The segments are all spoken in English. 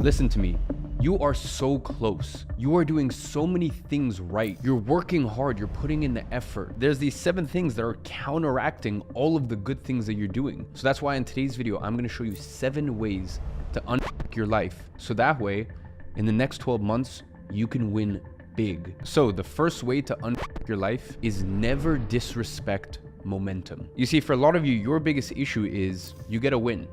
Listen to me. You are so close. You are doing so many things right. You're working hard. You're putting in the effort. There's these 7 things that are counteracting all of the good things that you're doing. So that's why in today's video, I'm going to show you 7 ways to unfuck your life. So that way, in the next 12 months, you can win big. So the first way to unfuck your life is never disrespect momentum. You see, for a lot of you, your biggest issue is you get a win.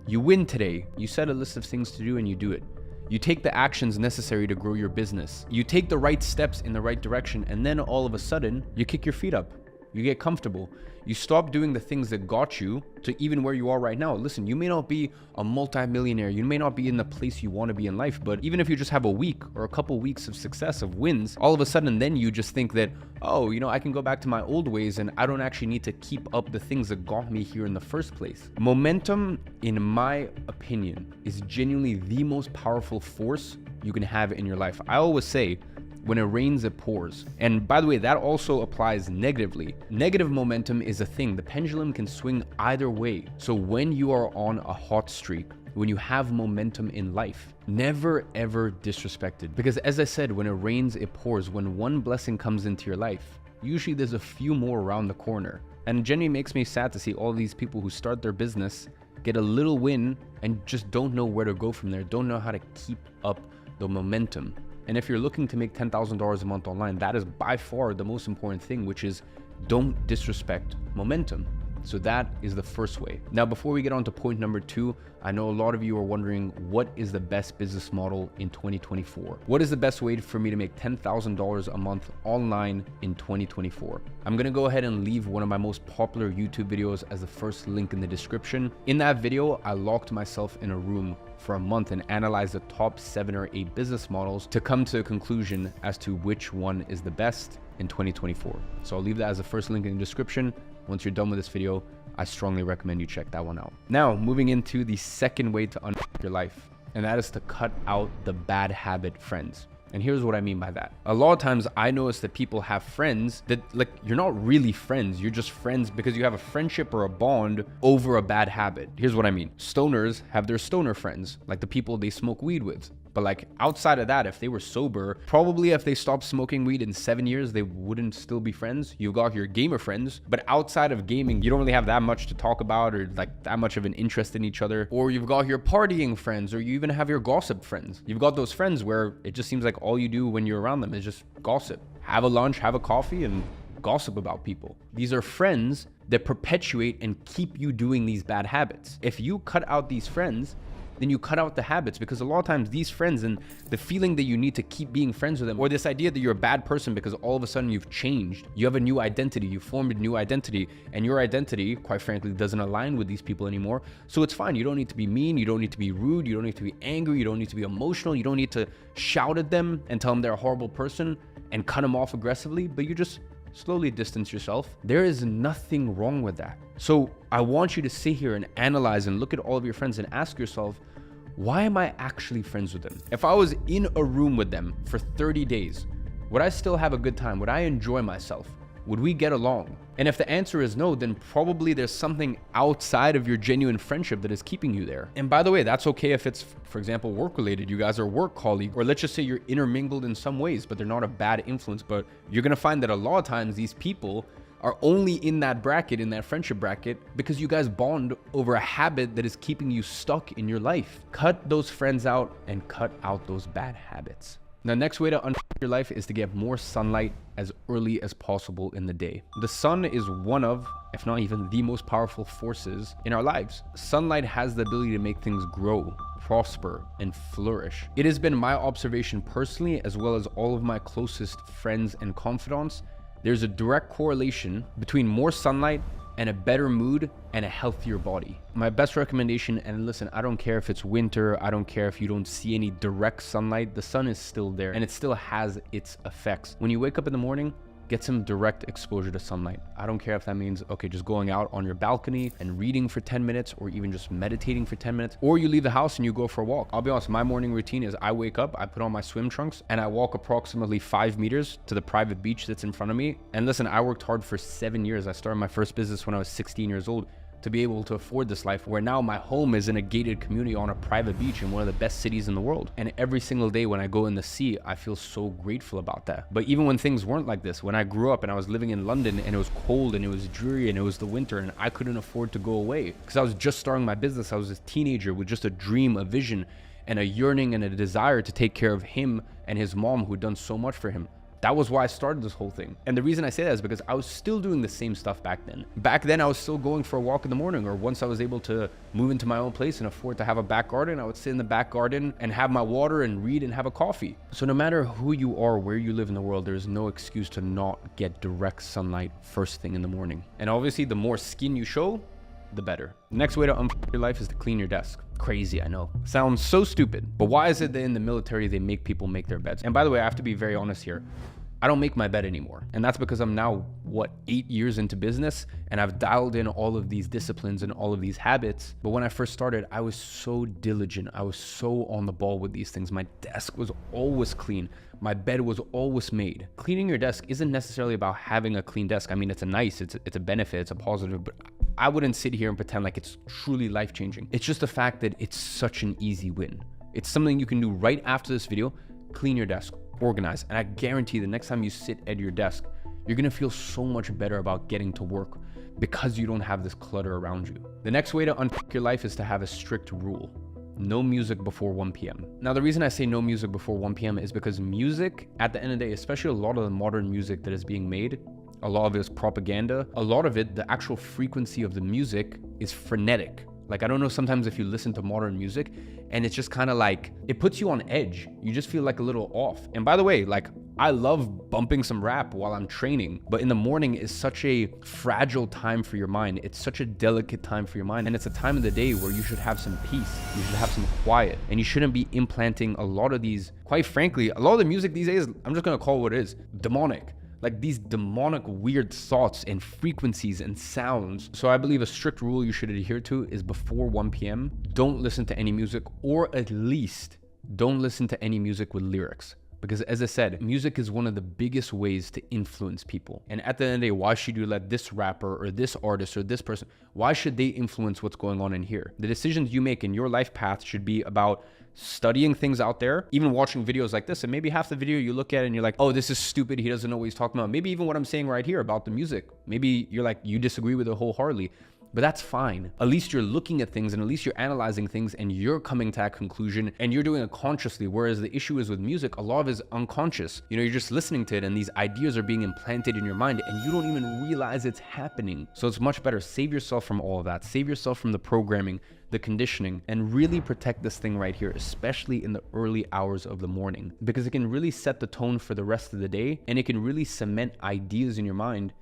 You win today. You set a list of things to do and you do it. You take the actions necessary to grow your business. You take the right steps in the right direction, and then all of a sudden, you kick your feet up. You get comfortable. You stop doing the things that got you to even where you are right now. Listen, you may not be a multi-millionaire. You may not be in the place you want to be in life, but even if you just have a week or a couple weeks of success, of wins, all of a sudden then you just think that, oh, you know, I can go back to my old ways and I don't actually need to keep up the things that got me here in the first place. Momentum, in my opinion, is genuinely the most powerful force you can have in your life. I always say, when it rains, it pours. And by the way, that also applies negatively. Negative momentum is a thing. The pendulum can swing either way. So when you are on a hot streak, when you have momentum in life, never ever disrespect it. Because as I said, when it rains, it pours. When one blessing comes into your life, usually there's a few more around the corner. And it genuinely makes me sad to see all these people who start their business, get a little win, and just don't know where to go from there, don't know how to keep up the momentum. And if you're looking to make $10,000 a month online, that is by far the most important thing, which is don't disrespect momentum. So that is the first way. Now, before we get on to point number 2, I know a lot of you are wondering, what is the best business model in 2024? What is the best way for me to make $10,000 a month online in 2024? I'm gonna go ahead and leave one of my most popular YouTube videos as the first link in the description. In that video, I locked myself in a room for a month and analyzed the top 7 or 8 business models to come to a conclusion as to which one is the best in 2024. So I'll leave that as the first link in the description. Once you're done with this video, I strongly recommend you check that one out. Now, moving into the second way to unfuck your life, and that is to cut out the bad habit friends. And here's what I mean by that. A lot of times I notice that people have friends that, like, you're not really friends. You're just friends because you have a friendship or a bond over a bad habit. Here's what I mean. Stoners have their stoner friends, like the people they smoke weed with. But like outside of that, if they were sober, probably if they stopped smoking weed in 7 years, they wouldn't still be friends. You've got your gamer friends, but outside of gaming, you don't really have that much to talk about or like that much of an interest in each other. Or you've got your partying friends, or you even have your gossip friends. You've got those friends where it just seems like all you do when you're around them is just gossip. Have a lunch, have a coffee, and gossip about people. These are friends that perpetuate and keep you doing these bad habits. If you cut out these friends, then you cut out the habits, because a lot of times these friends and the feeling that you need to keep being friends with them, or this idea that you're a bad person because all of a sudden you've changed, you have a new identity, you formed a new identity, and your identity, quite frankly, doesn't align with these people anymore. So it's fine. You don't need to be mean. You don't need to be rude. You don't need to be angry. You don't need to be emotional. You don't need to shout at them and tell them they're a horrible person and cut them off aggressively, but you just slowly distance yourself. There is nothing wrong with that. So I want you to sit here and analyze and look at all of your friends and ask yourself, why am I actually friends with them? If I was in a room with them for 30 days, would I still have a good time? Would I enjoy myself? Would we get along? And if the answer is no, then probably there's something outside of your genuine friendship that is keeping you there. And by the way, that's okay if it's, for example, work related. You guys are work colleagues, or let's just say you're intermingled in some ways, but they're not a bad influence. But you're gonna find that a lot of times these people are only in that bracket, in that friendship bracket, because you guys bond over a habit that is keeping you stuck in your life. Cut those friends out and cut out those bad habits. Now, next way to unfuck your life is to get more sunlight as early as possible in the day. The sun is one of, if not even the most powerful forces in our lives. Sunlight has the ability to make things grow, prosper, and flourish. It has been my observation personally, as well as all of my closest friends and confidants, there's a direct correlation between more sunlight and a better mood and a healthier body. My best recommendation, and listen, I don't care if it's winter, I don't care if you don't see any direct sunlight, the sun is still there and it still has its effects. When you wake up in the morning, get some direct exposure to sunlight. I don't care if that means, okay, just going out on your balcony and reading for 10 minutes, or even just meditating for 10 minutes, or you leave the house and you go for a walk. I'll be honest, my morning routine is I wake up, I put on my swim trunks, and I walk approximately 5 meters to the private beach that's in front of me. And listen, I worked hard for 7 years. I started my first business when I was 16 years old to be able to afford this life, where now my home is in a gated community on a private beach in one of the best cities in the world. And every single day when I go in the sea, I feel so grateful about that. But even when things weren't like this, when I grew up and I was living in London and it was cold and it was dreary and it was the winter and I couldn't afford to go away because I was just starting my business. I was a teenager with just a dream, a vision, and a yearning and a desire to take care of him and his mom who'd done so much for him. That was why I started this whole thing. And the reason I say that is because I was still doing the same stuff back then. Back then, I was still going for a walk in the morning, or once I was able to move into my own place and afford to have a back garden, I would sit in the back garden and have my water and read and have a coffee. So no matter who you are, where you live in the world, there's no excuse to not get direct sunlight first thing in the morning. And obviously, the more skin you show, the better. The next way to unfuck your life is to clean your desk. Crazy, I know. Sounds so stupid, but why is it that in the military they make people make their beds? And by the way, I have to be very honest here. I don't make my bed anymore. And that's because I'm now, 8 years into business, and I've dialed in all of these disciplines and all of these habits. But when I first started, I was so diligent. I was so on the ball with these things. My desk was always clean. My bed was always made. Cleaning your desk isn't necessarily about having a clean desk. I mean, it's a benefit, it's a positive, but I wouldn't sit here and pretend like it's truly life-changing. It's just the fact that it's such an easy win. It's something you can do right after this video. Clean your desk, organize, and I guarantee the next time you sit at your desk, you're gonna feel so much better about getting to work because you don't have this clutter around you. The next way to unfuck your life is to have a strict rule. No music before 1 p.m. Now, the reason I say no music before 1 p.m. is because music, at the end of the day, especially a lot of the modern music that is being made, a lot of it is propaganda. A lot of it, the actual frequency of the music is frenetic. Like, I don't know, sometimes if you listen to modern music and it's just kind of like, it puts you on edge. You just feel like a little off. And by the way, like, I love bumping some rap while I'm training, but in the morning is such a fragile time for your mind. It's such a delicate time for your mind. And it's a time of the day where you should have some peace. You should have some quiet, and you shouldn't be implanting a lot of these, quite frankly, a lot of the music these days, I'm just going to call it what it is, demonic. Like these demonic weird thoughts and frequencies and sounds. So I believe a strict rule you should adhere to is before 1 p.m. don't listen to any music, or at least don't listen to any music with lyrics. Because as I said, music is one of the biggest ways to influence people. And at the end of the day, why should you let this rapper or this artist or this person, why should they influence what's going on in here? The decisions you make in your life path should be about studying things out there, even watching videos like this, and maybe half the video you look at and you're like, oh, this is stupid, he doesn't know what he's talking about. Maybe even what I'm saying right here about the music, maybe you're like, you disagree with it wholeheartedly, but that's fine. At least you're looking at things, and at least you're analyzing things, and you're coming to that conclusion, and you're doing it consciously. Whereas the issue is with music, a lot of it is unconscious. You know, you're just listening to it and these ideas are being implanted in your mind and you don't even realize it's happening. So it's much better. Save yourself from all of that. Save yourself from the programming, the conditioning, and really protect this thing right here, especially in the early hours of the morning, because it can really set the tone for the rest of the day, and it can really cement ideas in your mind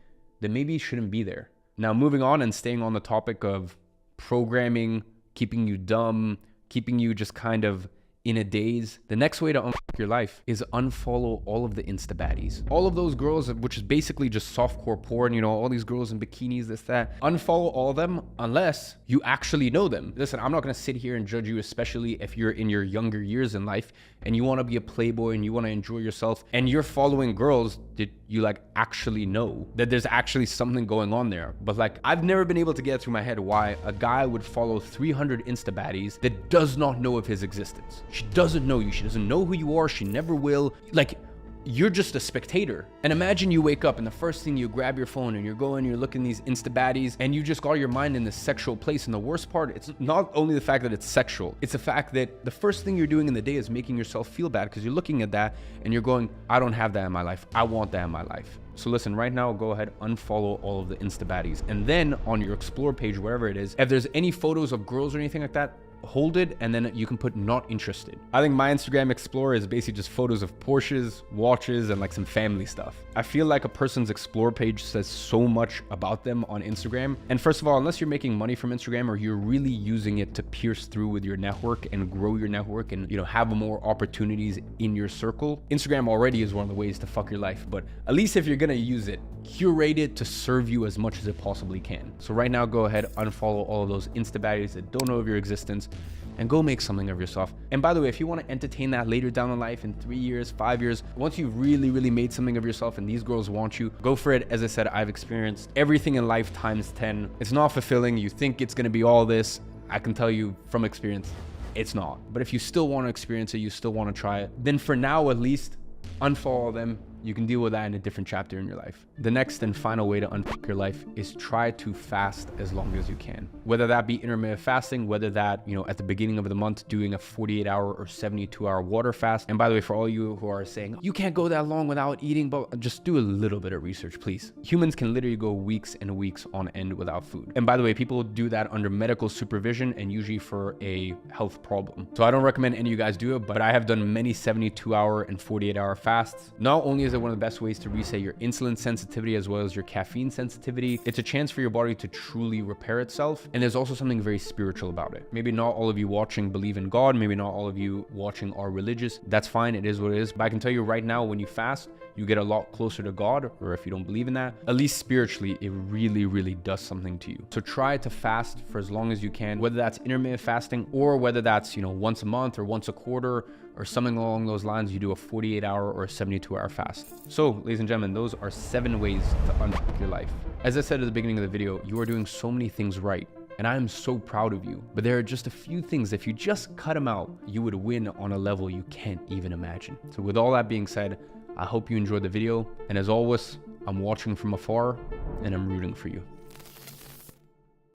that maybe shouldn't be there. Now, moving on and staying on the topic of programming, keeping you dumb, keeping you just kind of in a daze, the next way to unfuck your life is unfollow all of the Insta baddies. All of those girls, which is basically just softcore porn, you know, all these girls in bikinis, this, that. Unfollow all of them unless you actually know them. Listen, I'm not gonna sit here and judge you, especially if you're in your younger years in life and you wanna be a playboy and you wanna enjoy yourself and you're following girls that you like actually know, that there's actually something going on there. But like, I've never been able to get through my head why a guy would follow 300 Insta baddies that does not know of his existence. She doesn't know you. She doesn't know who you are. She never will. Like, you're just a spectator. And imagine you wake up and the first thing you grab your phone and you're looking these Insta baddies and you just got your mind in this sexual place. And the worst part, it's not only the fact that it's sexual, it's the fact that the first thing you're doing in the day is making yourself feel bad because you're looking at that and you're going, I don't have that in my life. I want that in my life. So listen, right now, go ahead, unfollow all of the Insta baddies. And then on your explore page, wherever it is, if there's any photos of girls or anything like that, hold it, and then you can put not interested. I think my Instagram Explorer is basically just photos of Porsches, watches, and like some family stuff. I feel like a person's Explore page says so much about them on Instagram. And first of all, unless you're making money from Instagram or you're really using it to pierce through with your network and grow your network and, you know, have more opportunities in your circle, Instagram already is one of the ways to fuck your life. But at least if you're gonna use it, curate it to serve you as much as it possibly can. So right now, go ahead, unfollow all of those Insta baddies that don't know of your existence. and go make something of yourself. And by the way, if you want to entertain that later down in life in 3 years, 5 years, once you've really made something of yourself and these girls want you, go for it. As I said, I've experienced everything in life times 10. It's not fulfilling. You think it's going to be all this. I can tell you from experience, it's not. But if you still want to experience it, you still want to try it, then for now at least, unfollow them. You can deal with that in a different chapter in your life. The next and final way to unfuck your life is try to fast as long as you can. Whether that be intermittent fasting, whether that, at the beginning of the month, doing a 48-hour or 72-hour water fast. And by the way, for all you who are saying, you can't go that long without eating, but just do a little bit of research, please. Humans can literally go weeks and weeks on end without food. And by the way, people do that under medical supervision and usually for a health problem. So I don't recommend any of you guys do it, but I have done many 72-hour and 48-hour fasts. Not only is one of the best ways to reset your insulin sensitivity as well as your caffeine sensitivity, it's a chance for your body to truly repair itself. And there's also something very spiritual about it. Maybe not all of you watching believe in God, maybe not all of you watching are religious. That's fine, it is what it is. But I can tell you right now, when you fast, you get a lot closer to God, or if you don't believe in that, at least spiritually, it really does something to you. So try to fast for as long as you can, whether that's intermittent fasting or whether that's, once a month or once a quarter or something along those lines. You do a 48-hour or a 72-hour fast. So, ladies and gentlemen, those are 7 ways to unfuck your life. As I said at the beginning of the video, you are doing so many things right, and I am so proud of you. But there are just a few things, if you just cut them out, you would win on a level you can't even imagine. So with all that being said, I hope you enjoyed the video. And as always, I'm watching from afar and I'm rooting for you.